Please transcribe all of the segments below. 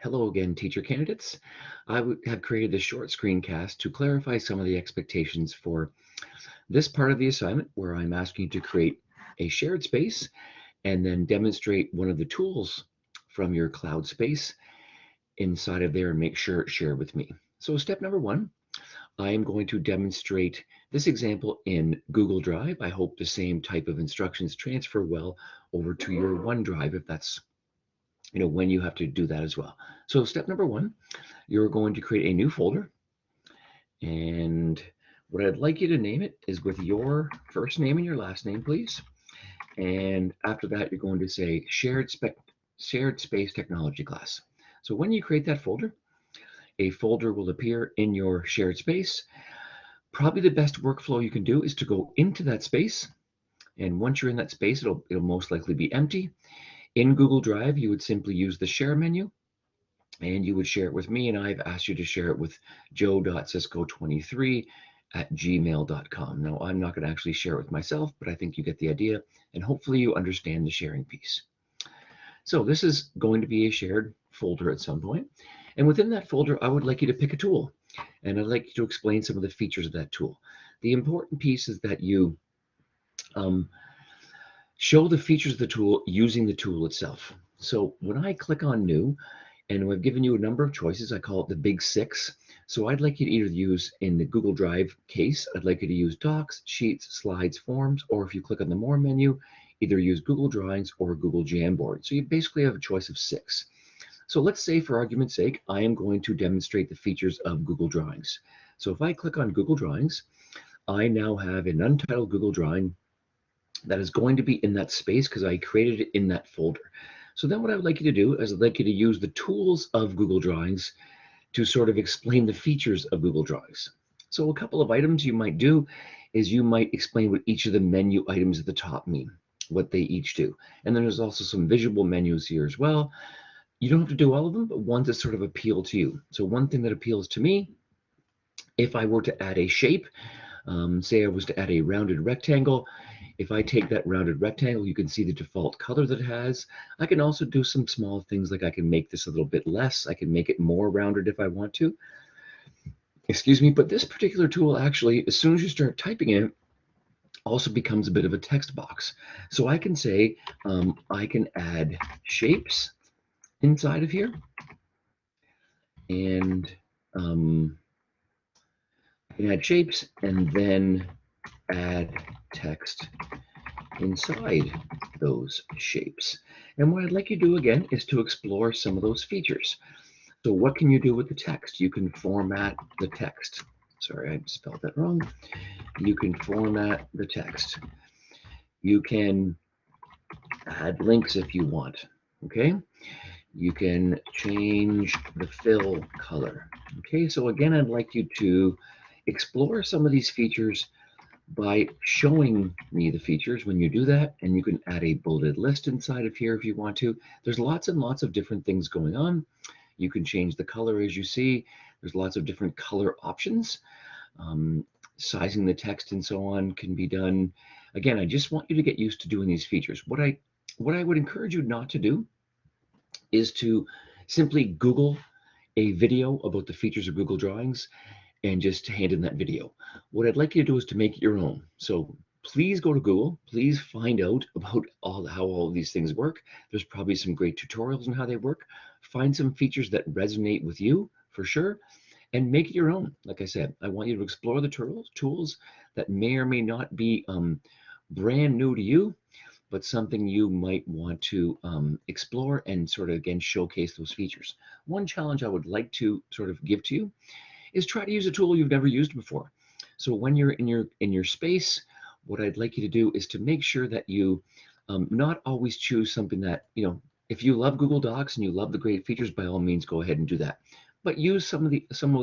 Hello again, teacher candidates. Have created this short screencast to clarify some of the expectations for this part of the assignment where I'm asking you to create a shared space and then demonstrate one of the tools from your cloud space inside of there and make sure it's shared with me. So step number one, I am going to demonstrate this example in Google Drive. I hope the same type of instructions transfer well over to your OneDrive if that's when you have to do that as well. So step number one, you're going to create a new folder, and what I'd like you to name it is with your first name and your last name, please. And after that, you're going to say shared space technology class. So when you create that folder, a folder will appear in your shared space. Probably the best workflow you can do is to go into that space, and once you're in that space, it'll most likely be empty. In Google Drive, you would simply use the share menu and you would share it with me, and I've asked you to share it with joe.cisco23@gmail.com. Now, I'm not going to actually share it with myself, but I think you get the idea, and hopefully you understand the sharing piece. So this is going to be a shared folder at some point, and within that folder, I would like you to pick a tool, and I'd like you to explain some of the features of that tool. The important piece is that you show the features of the tool using the tool itself. So when I click on New, and we've given you a number of choices. I call it the big six. So I'd like you to either use, in the Google Drive case, I'd like you to use Docs, Sheets, Slides, Forms, or if you click on the More menu, either use Google Drawings or Google Jamboard. So you basically have a choice of six. So let's say, for argument's sake, I am going to demonstrate the features of Google Drawings. So if I click on Google Drawings, I now have an untitled Google Drawing that is going to be in that space because I created it in that folder. So then what I would like you to do is I'd like you to use the tools of Google Drawings to sort of explain the features of Google Drawings. So a couple of items you might do is you might explain what each of the menu items at the top mean, what they each do. And then there's also some visual menus here as well. You don't have to do all of them, but ones that sort of appeal to you. So one thing that appeals to me, if I were to add a shape, say I was to add a rounded rectangle, if I take that rounded rectangle, you can see the default color that it has. I can also do some small things, like I can make this a little bit less. I can make it more rounded if I want to. Excuse me, but this particular tool actually, as soon as you start typing it, also becomes a bit of a text box. So I can say, I can add shapes inside of here, and I can add shapes and then add text inside those shapes. And what I'd like you to do again is to explore some of those features. So what can you do with the text? You can format the text. Sorry, I spelled that wrong. You can format the text. You can add links if you want, okay? You can change the fill color. Okay, so again, I'd like you to explore some of these features by showing me the features when you do that, and you can add a bulleted list inside of here if you want to. There's lots and lots of different things going on. You can change the color as you see. There's lots of different color options. Sizing the text and so on can be done. Again, I just want you to get used to doing these features. What I would encourage you not to do is to simply Google a video about the features of Google Drawings and just hand in that video. What I'd like you to do is to make it your own. So please go to Google, please find out about how all of these things work. There's probably some great tutorials on how they work. Find some features that resonate with you for sure, and make it your own. Like I said, I want you to explore the tools that may or may not be brand new to you, but something you might want to explore and sort of, again, showcase those features. One challenge I would like to sort of give to you is try to use a tool you've never used before. So when you're in your space, what I'd like you to do is to make sure that you not always choose something that, if you love Google Docs and you love the great features, by all means, go ahead and do that. But use some of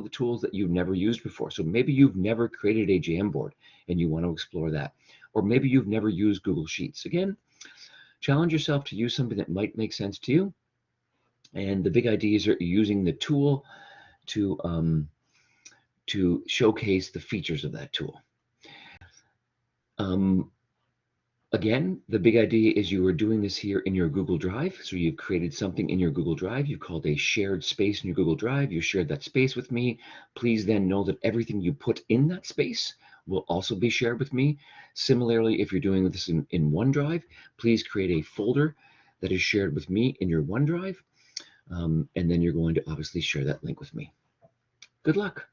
the tools that you've never used before. So maybe you've never created a Jamboard and you want to explore that. Or maybe you've never used Google Sheets. Again, challenge yourself to use something that might make sense to you. And the big idea is using the tool to showcase the features of that tool. Again, the big idea is you are doing this here in your Google Drive. So you've created something in your Google Drive. You've called a shared space in your Google Drive. You shared that space with me. Please then know that everything you put in that space will also be shared with me. Similarly, if you're doing this in OneDrive, please create a folder that is shared with me in your OneDrive. And then you're going to obviously share that link with me. Good luck.